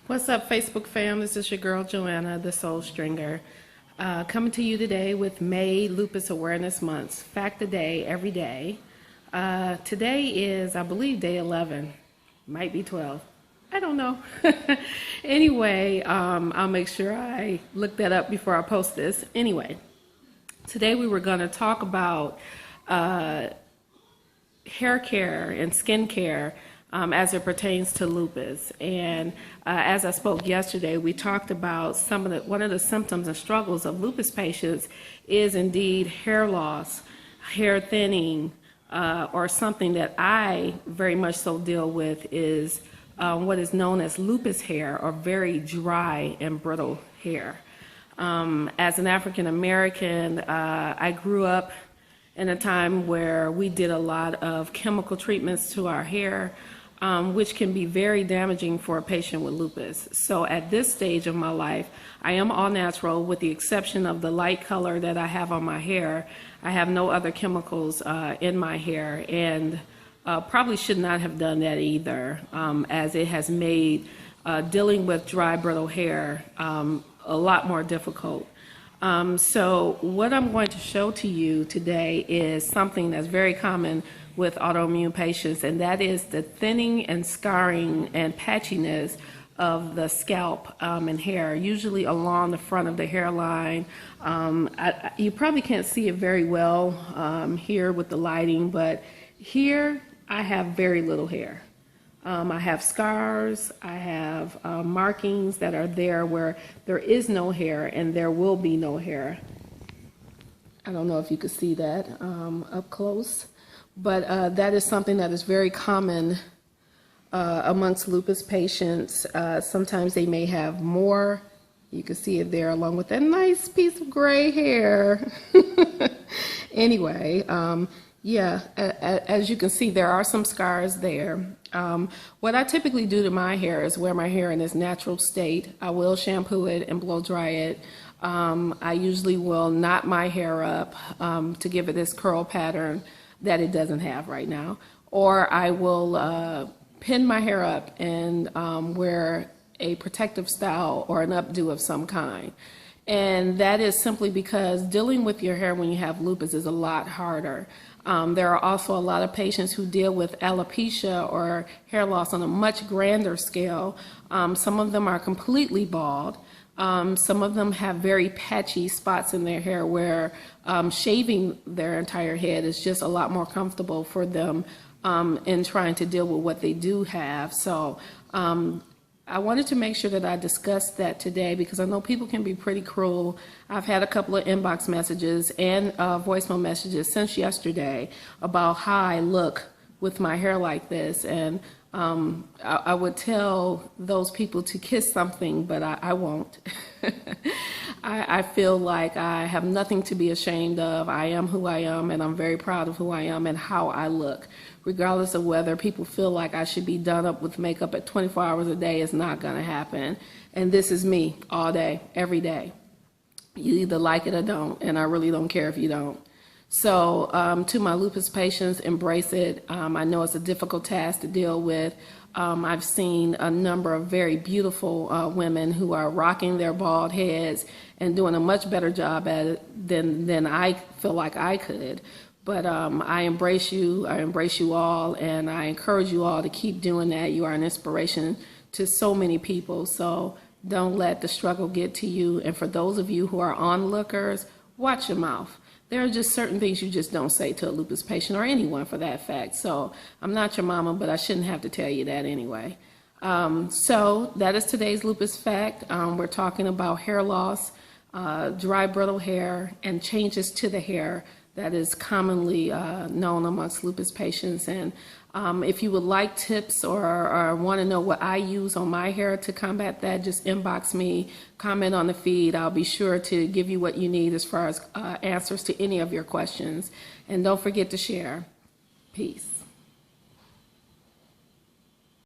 What's up, Facebook fam? This is your girl Joanna, the Soul Stringer, coming to you today with May Lupus Awareness Month. Fact a day, every day. Today is, I believe, day 11. Might be 12. I don't know. Anyway, I'll make sure I look that up before I post this. Anyway, today we were going to talk about hair care and skin care as it pertains to lupus. And as I spoke yesterday, we talked about one of the symptoms and struggles of lupus patients is indeed hair loss, hair thinning, or something that I very much so deal with is what is known as lupus hair, or very dry and brittle hair. As an African American, I grew up in a time where we did a lot of chemical treatments to our hair, which can be very damaging for a patient with lupus. So at this stage of my life, I am all natural with the exception of the light color that I have on my hair. I have no other chemicals in my hair, and probably should not have done that either, as it has made dealing with dry, brittle hair a lot more difficult. So what I'm going to show to you today is something that's very common with autoimmune patients, and that is the thinning and scarring and patchiness of the scalp and hair, usually along the front of the hairline. You probably can't see it very well here with the lighting, but here I have very little hair. I have scars, I have markings that are there where there is no hair and there will be no hair. I don't know if you could see that up close, but that is something that is very common amongst lupus patients. Sometimes they may have more. You can see it there along with that nice piece of gray hair. Anyway, yeah, as you can see, there are some scars there. What I typically do to my hair is wear my hair in its natural state. I will shampoo it and blow dry it. I usually will knot my hair up to give it this curl pattern that it doesn't have right now. Or I will pin my hair up and wear a protective style or an updo of some kind. And that is simply because dealing with your hair when you have lupus is a lot harder. There are also a lot of patients who deal with alopecia or hair loss on a much grander scale. Some of them are completely bald. Some of them have very patchy spots in their hair where shaving their entire head is just a lot more comfortable for them in trying to deal with what they do have. So I wanted to make sure that I discussed that today because I know people can be pretty cruel. I've had a couple of inbox messages and voicemail messages since yesterday about how I look with my hair like this, and I would tell those people to kiss something, but I won't. I feel like I have nothing to be ashamed of. I am who I am, and I'm very proud of who I am and how I look. Regardless of whether people feel like I should be done up with makeup at 24 hours a day, it's not going to happen. And this is me all day, every day. You either like it or don't, and I really don't care if you don't. So to my lupus patients, embrace it. I know it's a difficult task to deal with. I've seen a number of very beautiful women who are rocking their bald heads and doing a much better job at it than I feel like I could. But I embrace you all, and I encourage you all to keep doing that. You are an inspiration to so many people, so don't let the struggle get to you. And for those of you who are onlookers, watch your mouth. There are just certain things you just don't say to a lupus patient, or anyone for that fact. So I'm not your mama, but I shouldn't have to tell you that anyway. So that is today's lupus fact. We're talking about hair loss, dry brittle hair, and changes to the hair that is commonly known amongst lupus patients. And if you would like tips or want to know what I use on my hair to combat that, just inbox me, comment on the feed. I'll be sure to give you what you need as far as answers to any of your questions. And don't forget to share. Peace.